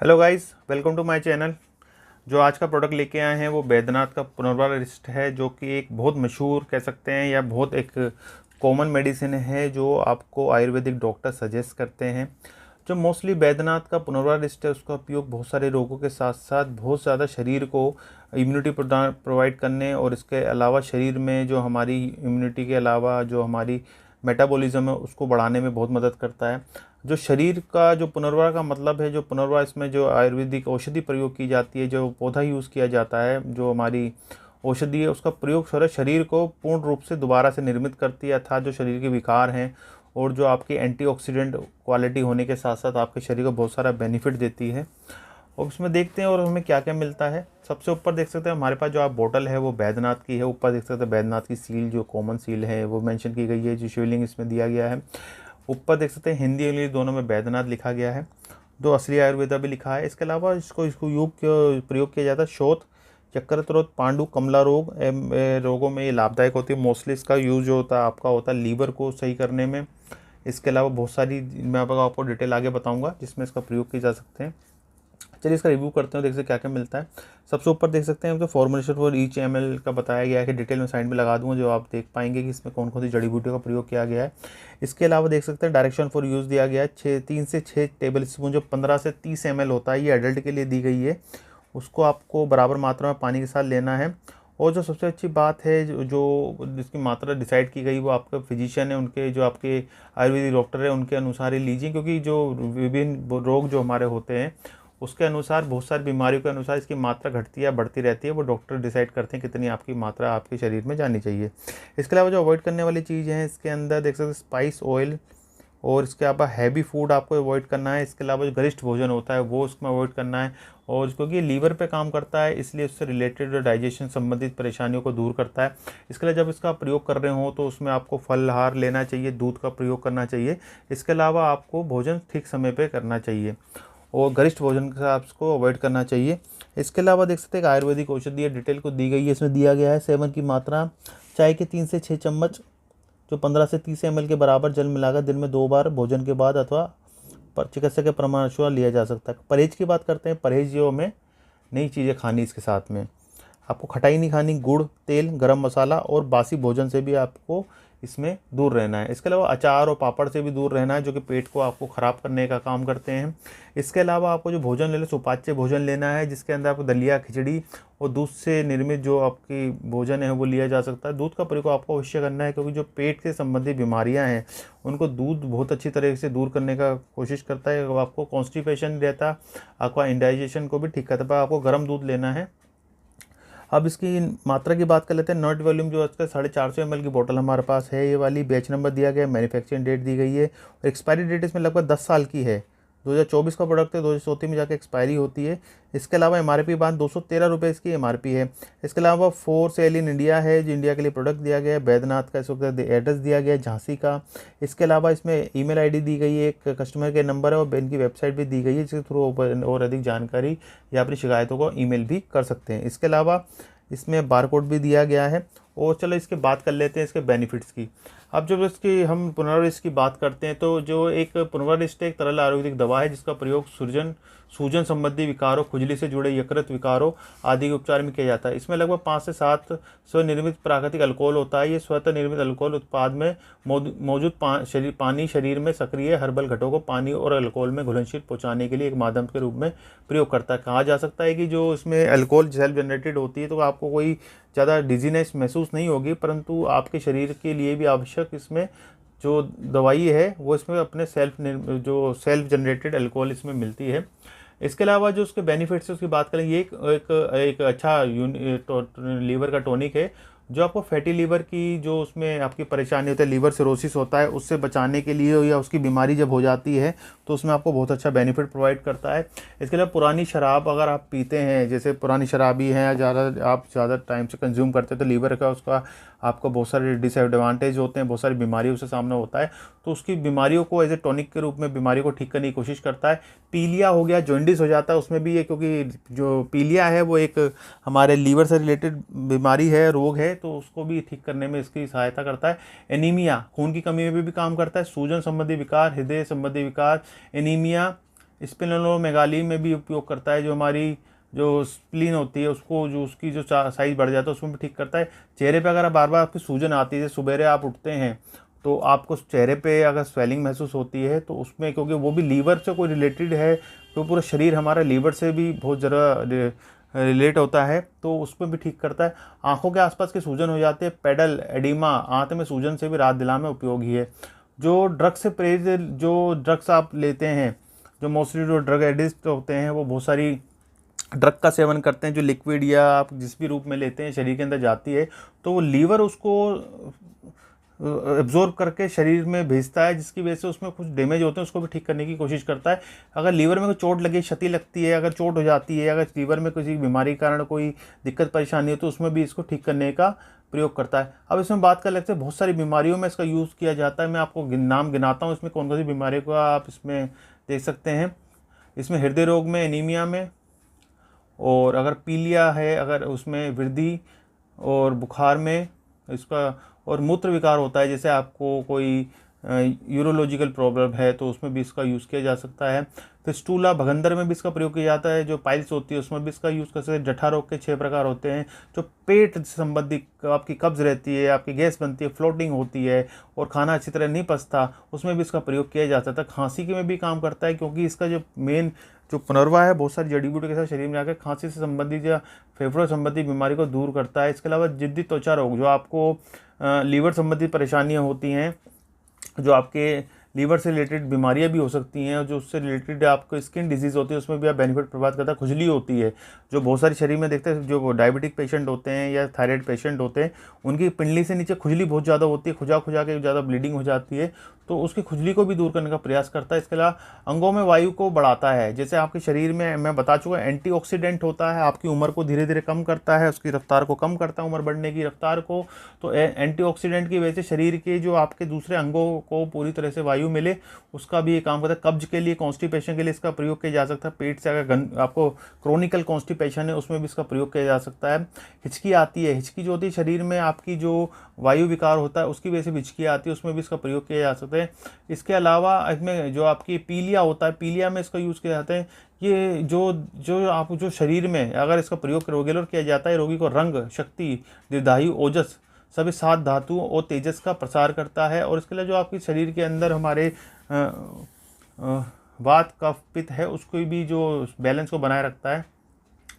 Hello guys, welcome to my channel. जो आज का प्रोडक्ट लेके आए हैं वो बैद्यनाथ का पुनर्वार रिस्ट है, जो कि एक बहुत मशहूर कह सकते हैं या बहुत एक कॉमन मेडिसिन है जो आपको आयुर्वेदिक डॉक्टर सजेस्ट करते हैं। जो मोस्टली बैद्यनाथ का पुनर्वार रिस्ट है उसका उपयोग बहुत सारे रोगों के साथ साथ बहुत ज़्यादा शरीर को इम्यूनिटी प्रोवाइड करने और इसके अलावा शरीर में जो हमारी इम्यूनिटी के अलावा जो हमारी मेटाबॉलिज्म है उसको बढ़ाने में बहुत मदद करता है। जो शरीर का जो पुनर्वार का मतलब है, जो पुनर्वार इसमें जो आयुर्वेदिक औषधि प्रयोग की जाती है, जो पौधा यूज़ किया जाता है, जो हमारी औषधि है उसका प्रयोग सारा शरीर को पूर्ण रूप से दोबारा से निर्मित करती है, अर्थात जो शरीर के विकार हैं और जो आपकी एंटीऑक्सीडेंट क्वालिटी होने के साथ साथ आपके शरीर को बहुत सारा बेनिफिट देती है। और उसमें देखते हैं और हमें क्या क्या मिलता है। सबसे ऊपर देख सकते हैं हमारे पास जो आप बोतल है वो बैद्यनाथ की है। ऊपर देख सकते हैं बैद्यनाथ की सील जो कॉमन सील है वो मेंशन की गई है, जो शिवलिंग इसमें दिया गया है। ऊपर देख सकते हैं हिंदी इंग्लिश दोनों में बैद्यनाथ लिखा गया है, जो असली आयुर्वेदा भी लिखा है। इसके अलावा इसको इसको प्रयोग किया जाता है शोथ, यकृत रोग, पांडु, कमला रोग रोगों में ये लाभदायक होती है। मोस्टली इसका यूज जो होता है आपका होता है लीवर को सही करने में। इसके अलावा बहुत सारी मैं आपको डिटेल आगे बताऊंगा जिसमें इसका प्रयोग किए जा सकते हैं। चलिए इसका रिव्यू करते हैं, देख सकते क्या क्या मिलता है। सबसे ऊपर देख सकते हैं तो फॉर्मुलेशन फॉर ईच ml का बताया गया है कि डिटेल में साइड में लगा दूंगा, जो आप देख पाएंगे कि इसमें कौन कौन सी जड़ी बूटियों का प्रयोग किया गया है। इसके अलावा देख सकते हैं डायरेक्शन फॉर यूज़ दिया गया है। 3 से 6 टेबल स्पून जो 15 से 30 ml होता है, ये एडल्ट के लिए दी गई है। उसको आपको बराबर मात्रा में पानी के साथ लेना है। और जो सबसे अच्छी बात है जो जिसकी मात्रा डिसाइड की गई वो आपका फिजिशियन है, उनके जो आपके आयुर्वेदिक डॉक्टर है उनके अनुसार ही लीजिए, क्योंकि जो विभिन्न रोग जो हमारे होते हैं उसके अनुसार बहुत सारी बीमारियों के अनुसार इसकी मात्रा घटती है बढ़ती रहती है। वो डॉक्टर डिसाइड करते हैं कितनी आपकी मात्रा आपके शरीर में जानी चाहिए। इसके अलावा जो अवॉइड करने वाली चीज़ है इसके अंदर देख सकते हैं स्पाइस ऑयल, और इसके अलावा हैवी फूड आपको अवॉइड करना है। इसके अलावा जो गरिष्ठ भोजन होता है वो उसमें अवॉइड करना है। और क्योंकि लीवर पे काम करता है इसलिए उससे रिलेटेड डाइजेशन संबंधित परेशानियों को दूर करता है। इसके लिए जब इसका प्रयोग कर रहे हो तो उसमें आपको फलहार लेना चाहिए, दूध का प्रयोग करना चाहिए। इसके अलावा आपको भोजन ठीक समय पर करना चाहिए और गरिष्ठ भोजन के साथ आपको अवॉइड करना चाहिए। इसके अलावा देख सकते हैं आयुर्वेदिक औषधि डिटेल को दी गई है। इसमें दिया गया है सेवन की मात्रा चाय के 3 से 6 चम्मच जो 15 से 30 ml के बराबर जल मिलाकर दिन में 2 बार भोजन के बाद अथवा चिकित्सक के परामर्श लिया जा सकता है। परहेज की बात करते हैं, परहेज जो हमें नई चीज़ें खानी, इसके साथ में आपको खटाई नहीं खानी, गुड़, तेल, गरम मसाला और बासी भोजन से भी आपको इसमें दूर रहना है। इसके अलावा अचार और पापड़ से भी दूर रहना है, जो कि पेट को आपको ख़राब करने का काम करते हैं। इसके अलावा आपको जो भोजन लेना सुपाच्य भोजन लेना है, जिसके अंदर आपको दलिया, खिचड़ी और दूध से निर्मित जो आपकी भोजन है वो लिया जा सकता है। दूध का प्रयोग आपको अवश्य करना है, क्योंकि जो पेट से संबंधित बीमारियां हैं उनको दूध बहुत अच्छी तरह से दूर करने का कोशिश करता है। आपको कॉन्स्टिपेशन रहता, आपका इंडाइजेशन को भी ठीक करता है। आपको गर्म दूध लेना है। अब इसकी मात्रा की बात कर लेते हैं। नॉट वॉल्यूम जो इसका 450 ml की बोतल हमारे पास है, ये वाली बैच नंबर दिया गया है, मैन्युफैक्चरिंग डेट दी गई है और एक्सपायरी डेट इसमें लगभग 10 साल की है। 2024 का प्रोडक्ट है, 2034 में जाकर एक्सपायरी होती है। इसके अलावा MRP बात 213 रुपये इसकी MRP है। इसके अलावा 4 सेल इन इंडिया है, जो इंडिया के लिए प्रोडक्ट दिया गया है। बैद्यनाथ का इस वक्त एड्रेस दिया गया है झांसी का। इसके अलावा इसमें ईमेल आईडी दी गई है, एक कस्टमर के नंबर है और इनकी वेबसाइट भी दी गई है, जिसके थ्रू और अधिक जानकारी या अपनी शिकायतों को ईमेल भी कर सकते हैं। इसके अलावा इसमें बारकोड भी दिया गया है। और चलो इसके बात कर लेते हैं इसके बेनिफिट्स की। अब जब इसकी हम पुनर्वरिष्ट की बात करते हैं तो जो एक पुनर्वरिष्ट एक तरल आयुर्वेदिक दवा है जिसका प्रयोग सूजन संबंधी विकारों, खुजली से जुड़े यकृत विकारों आदि के उपचार में किया जाता है। इसमें लगभग 5 से 7 स्वनिर्मित प्राकृतिक अल्कोहल होता है। ये स्वतः निर्मित अल्कोहल उत्पाद में मौजूद पानी शरीर में सक्रिय हर्बल घटों को पानी और अल्कोहल में घुलनशील पहुंचाने के लिए एक माध्यम के रूप में प्रयोग करता है। कहा जा सकता है कि जो इसमें अल्कोहल सेल्फ जनरेटेड होती है तो आपको कोई ज़्यादा डिजीनेस महसूस नहीं होगी, परंतु आपके शरीर के लिए भी आवश्यक इसमें जो दवाई है वो इसमें अपने सेल्फ जनरेटेड अल्कोहल इसमें मिलती है। इसके अलावा जो उसके बेनिफिट्स है उसकी बात करें, ये एक अच्छा लीवर का टॉनिक है जो आपको फैटी लीवर की जो उसमें आपकी परेशानी होती है, लीवर सिरोसिस होता है, उससे बचाने के लिए या उसकी बीमारी जब हो जाती है तो उसमें आपको बहुत अच्छा बेनिफिट प्रोवाइड करता है। इसके अलावा पुरानी शराब अगर आप पीते हैं, जैसे पुरानी शराबी हैं, आप ज़्यादा टाइम से कंज्यूम करते हैं तो लीवर का उसका आपको बहुत सारे डिसएडवांटेज होते हैं, बहुत सारी बीमारियों से सामना होता है। तो उसकी बीमारियों को एज ए टॉनिक के रूप में बीमारी को ठीक करने की कोशिश करता है। पीलिया हो गया, जॉन्डिस हो जाता है, उसमें भी ये क्योंकि जो पीलिया है वो एक हमारे लीवर से रिलेटेड बीमारी है, रोग है, तो उसको भी ठीक करने में इसकी सहायता करता है। एनीमिया, खून की कमी में भी काम करता है। सूजन संबंधी विकार, हृदय संबंधी विकार, एनीमिया, स्प्लेनोमेगाली में भी उपयोग करता है, जो हमारी जो स्प्लीन होती है उसको, जो उसकी जो साइज़ बढ़ जाता है उसमें भी ठीक करता है। चेहरे पे अगर बार बार आपकी सूजन आती है, सवेरे आप उठते हैं तो आपको चेहरे पे अगर स्वेलिंग महसूस होती है तो उसमें, क्योंकि वो भी लीवर से कोई रिलेटेड है, तो पूरा शरीर हमारा लीवर से भी बहुत ज़रा रिलेट होता है, तो उसमें भी ठीक करता है। आंखों के आसपास की सूजन हो जाती है, पेडल एडिमा, आंत में सूजन से भी राहत दिलाने में उपयोगी है। जो ड्रग्स से प्रेरित जो ड्रग्स आप लेते हैं, जो मोस्टली जो ड्रग एडिक्ट होते हैं वो बहुत सारी ड्रग का सेवन करते हैं, जो लिक्विड या आप जिस भी रूप में लेते हैं शरीर के अंदर जाती है, तो वो लीवर उसको एब्जॉर्ब करके शरीर में भेजता है, जिसकी वजह से उसमें कुछ डैमेज होते हैं, उसको भी ठीक करने की कोशिश करता है। अगर लीवर में कोई चोट लगी, क्षति लगती है, अगर चोट हो जाती है, अगर लीवर में किसी बीमारी के कारण कोई दिक्कत परेशानी हो तो उसमें भी इसको ठीक करने का प्रयोग करता है। अब इसमें बात कर लेते हैं, बहुत सारी बीमारियों में इसका यूज़ किया जाता है। मैं आपको नाम गिनाता हूँ इसमें कौन कौन सी बीमारियों को आप इसमें देख सकते हैं। इसमें हृदय रोग में, एनीमिया में, और अगर पीलिया है अगर उसमें वृद्धि, और बुखार में इसका, और मूत्र विकार होता है, जैसे आपको कोई यूरोलॉजिकल प्रॉब्लम है तो उसमें भी इसका यूज़ किया जा सकता है। फिस्टूला भगंदर में भी इसका प्रयोग किया जाता है, जो पाइल्स होती है उसमें भी इसका यूज़ कर सकते हैं। जठा रोग के 6 प्रकार होते हैं। जो पेट संबंधी आपकी कब्ज रहती है, आपकी गैस बनती है, फ्लोटिंग होती है और खाना अच्छी तरह नहीं पचता, उसमें भी इसका प्रयोग किया जा सकता है। खांसी के में भी काम करता है, क्योंकि इसका जो मेन जो पुनर्वा है बहुत सारी जड़ी बूटी के साथ शरीर में आकर खांसी से संबंधित या फेफड़ों संबंधी बीमारी को दूर करता है। इसके अलावा जिद्दी त्वचा रोग, जो आपको लीवर संबंधी परेशानियां होती हैं, जो आपके लीवर से रिलेटेड बीमारियां भी हो सकती हैं, और जो उससे रिलेटेड आपको स्किन डिजीज़ होती है उसमें भी आप बेनिफिट प्रदान करता है। खुजली होती है, जो बहुत सारे शरीर में देखते हैं, जो डायबिटिक पेशेंट होते हैं या थायराइड पेशेंट होते हैं, उनकी पिंडली से नीचे खुजली बहुत ज़्यादा होती है, खुजा खुजा के ज़्यादा ब्लीडिंग हो जाती है, तो उसकी खुजली को भी दूर करने का प्रयास करता है। इसके अलावा अंगों में वायु को बढ़ाता है, जैसे आपके शरीर में मैं बता चुका एंटीऑक्सीडेंट होता है, आपकी उम्र को धीरे धीरे कम करता है, उसकी रफ्तार को कम करता है, उम्र बढ़ने की रफ्तार को। तो एंटीऑक्सीडेंट की वजह से शरीर के जो आपके दूसरे अंगों को पूरी तरह से वायु मिले, उसका भी ये काम करता है। कब्ज के लिए, कॉन्स्टिपेशन के लिए इसका प्रयोग किया जा सकता है। पेट से अगर आपको क्रोनिकल कॉन्स्टिपेशन है उसमें भी इसका प्रयोग किया जा सकता है। हिचकी आती है, हिचकी जो होती है शरीर में आपकी जो वायु विकार होता है उसकी वजह से हिचकी आती है, उसमें भी इसका प्रयोग किया जा सकता है। इसके अलावा इसमें जो आपकी पीलिया होता है, पीलिया में इसका यूज़ किया जाता है। ये जो आप जो शरीर में अगर इसका प्रयोग रेगुलर किया जाता है, रोगी को रंग, शक्ति, दीर्घायु, ओजस सभी 7 धातुओं और तेजस का प्रसार करता है। और इसके लिए जो आपके शरीर के अंदर हमारे वात कफ पित्त है उसको भी जो बैलेंस को बनाए रखता है।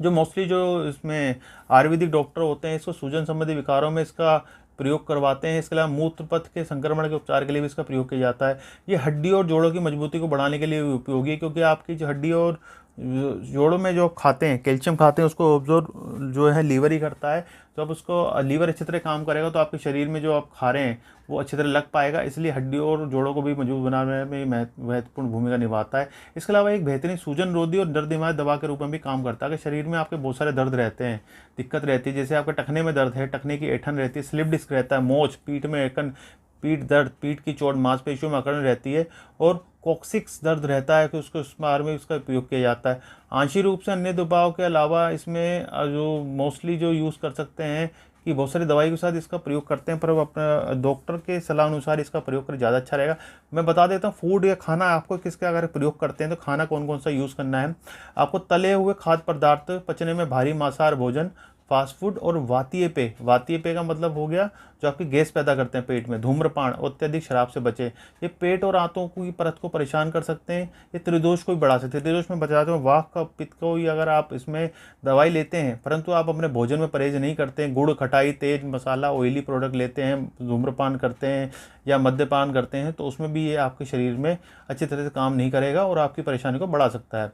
जो मोस्टली जो इसमें आयुर्वेदिक डॉक्टर होते हैं इसको सूजन संबंधी विकारों में इसका प्रयोग करवाते हैं। इसके अलावा मूत्रपथ के संक्रमण के उपचार के लिए भी इसका प्रयोग किया जाता है। ये हड्डी और जोड़ों की मजबूती को बढ़ाने के लिए भी उपयोगी है, क्योंकि आपकी जो हड्डी और जोड़ों में जो खाते हैं, कैल्शियम खाते हैं, उसको ऑब्जॉर्व जो है लीवर ही करता है। तो अब उसको लीवर अच्छी तरह काम करेगा तो आपके शरीर में जो आप खा रहे हैं वो अच्छी तरह लग पाएगा, इसलिए हड्डियों और जोड़ों को भी मजबूत बनाने में महत्वपूर्ण भूमिका निभाता है। इसके अलावा एक बेहतरीन सूजन रोधी और दर्द निवारक दवा के रूप में भी काम करता है। कि शरीर में आपके बहुत सारे दर्द रहते हैं, दिक्कत रहती है, जैसे आपके टखने में दर्द है, टखने की ऐंठन रहती है, स्लिप डिस्क रहता है, मोच, पीठ में एकन, पीठ दर्द, पीठ की चोट, मांसपेशियों में अकड़न रहती है, और कॉक्सिक्स दर्द रहता है कि उसको इस बारे में इसका उपयोग किया जाता है। आंशिक रूप से अन्य दबाव के अलावा इसमें जो मोस्टली जो यूज़ कर सकते हैं कि बहुत सारी दवाई के साथ इसका प्रयोग करते हैं, पर अपने डॉक्टर के सलाह अनुसार इसका प्रयोग करें ज़्यादा अच्छा रहेगा। मैं बता देता हूँ फूड या खाना आपको किसका अगर प्रयोग करते हैं तो खाना कौन कौन सा यूज़ करना है। आपको तले हुए खाद्य पदार्थ, पचने में भारी मांसाहार भोजन, फास्ट फूड और वातीय पेय। वातीय पेय का मतलब हो गया जो आपकी गैस पैदा करते हैं पेट में। धूम्रपान और अत्यधिक शराब से बचे, ये पेट और आंतों की परत को परेशान कर सकते हैं। ये त्रिदोष को भी बढ़ा सकते हैं। त्रिदोष में बचाते हैं वाह का पित्त को ही अगर आप इसमें दवाई लेते हैं परंतु आप अपने भोजन में परहेज नहीं करते हैं, गुड़, खटाई, तेज मसाला, ऑयली प्रोडक्ट लेते हैं, धूम्रपान करते हैं या मद्यपान करते हैं, तो उसमें भी ये आपके शरीर में अच्छी तरह से काम नहीं करेगा और आपकी परेशानी को बढ़ा सकता है।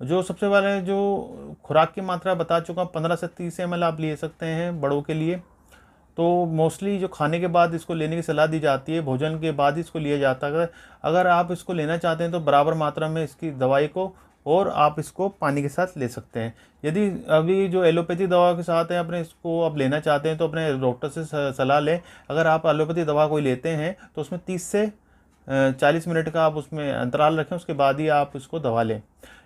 जो सबसे पहले जो खुराक की मात्रा बता चुका, 15 से 30 ml आप ले सकते हैं बड़ों के लिए। तो मोस्टली जो खाने के बाद इसको लेने की सलाह दी जाती है, भोजन के बाद इसको लिया जाता है। अगर आप इसको लेना चाहते हैं तो बराबर मात्रा में इसकी दवाई को और आप इसको पानी के साथ ले सकते हैं। यदि अभी जो एलोपैथी दवा के साथ है अपने इसको आप लेना चाहते हैं तो अपने डॉक्टर से सलाह लें। अगर आप एलोपैथी दवा कोई लेते हैं तो उसमें 30 से 40 मिनट का आप उसमें अंतराल रखें, उसके बाद ही आप इसको दवा लें।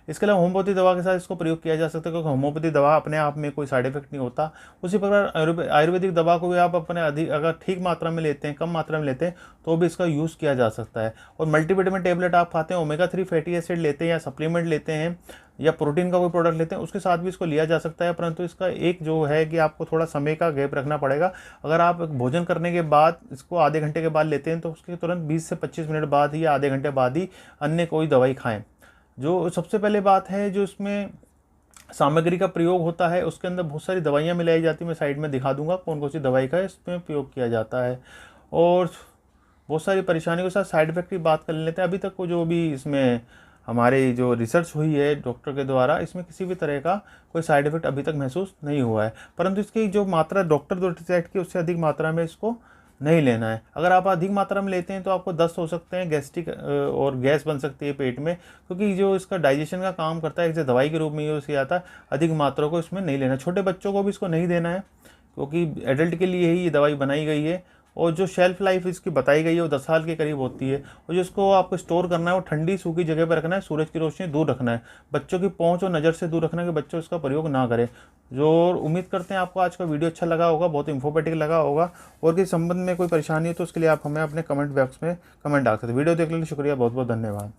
इसके अलावा होम्योपैथी दवा के साथ इसको प्रयोग किया जा सकता है, क्योंकि होम्योपैथी दवा अपने आप में कोई साइड इफेक्ट नहीं होता। उसी प्रकार आयुर्वेदिक दवा को भी आप अपने अधिक अगर ठीक मात्रा में लेते हैं, कम मात्रा में लेते हैं, तो भी इसका यूज़ किया जा सकता है। और मल्टीविटामिन टेबलेट आप खाते हैं, ओमेगा 3 फैटी एसिड लेते हैं या सप्लीमेंट लेते हैं या प्रोटीन का कोई प्रोडक्ट लेते हैं, उसके साथ भी इसको लिया जा सकता है। परंतु इसका एक जो है कि आपको थोड़ा समय का गैप रखना पड़ेगा। अगर आप भोजन करने के बाद इसको आधे घंटे के बाद लेते हैं, तो उसके तुरंत 20 से 25 मिनट बाद ही या आधे घंटे बाद ही अन्य कोई दवाई खाएं। जो सबसे पहले बात है, जो इसमें सामग्री का प्रयोग होता है, उसके अंदर बहुत सारी दवाइयाँ मिलाई जाती हैं। मैं साइड में दिखा दूंगा कौन कौन सी दवाई का इसमें प्रयोग किया जाता है। और बहुत सारी परेशानियों के साथ साइड इफेक्ट की बात कर लेते हैं। अभी तक को जो भी इसमें हमारी जो रिसर्च हुई है डॉक्टर के द्वारा, इसमें किसी भी तरह का कोई साइड इफेक्ट अभी तक महसूस नहीं हुआ है। परंतु इसकी जो मात्रा डॉक्टर द्वारा डिसाइड की, उससे अधिक मात्रा में इसको नहीं लेना है। अगर आप अधिक मात्रा में लेते हैं तो आपको दस्त हो सकते हैं, गैस्ट्रिक और गैस बन सकती है पेट में, क्योंकि जो इसका डाइजेशन का काम करता है, इसे दवाई के रूप में यूज़ किया जाता है। अधिक मात्रा को इसमें नहीं लेना। छोटे बच्चों को भी इसको नहीं देना है, क्योंकि एडल्ट के लिए ही ये दवाई बनाई गई है। और जो शेल्फ लाइफ इसकी बताई गई है वो 10 साल के करीब होती है। और जो इसको आपको स्टोर करना है वो ठंडी सूखी जगह पर रखना है, सूरज की रोशनी दूर रखना है, बच्चों की पहुंच और नज़र से दूर रखना है कि बच्चों इसका प्रयोग ना करें। जो उम्मीद करते हैं आपको आज का वीडियो अच्छा लगा होगा, बहुत इंफॉर्मेटिव लगा होगा। और किसी संबंध में कोई परेशानी है तो उसके लिए आप हमें अपने कमेंट बॉक्स में कमेंट डाल सकते हैं। वीडियो देखने के लिए शुक्रिया, बहुत बहुत धन्यवाद।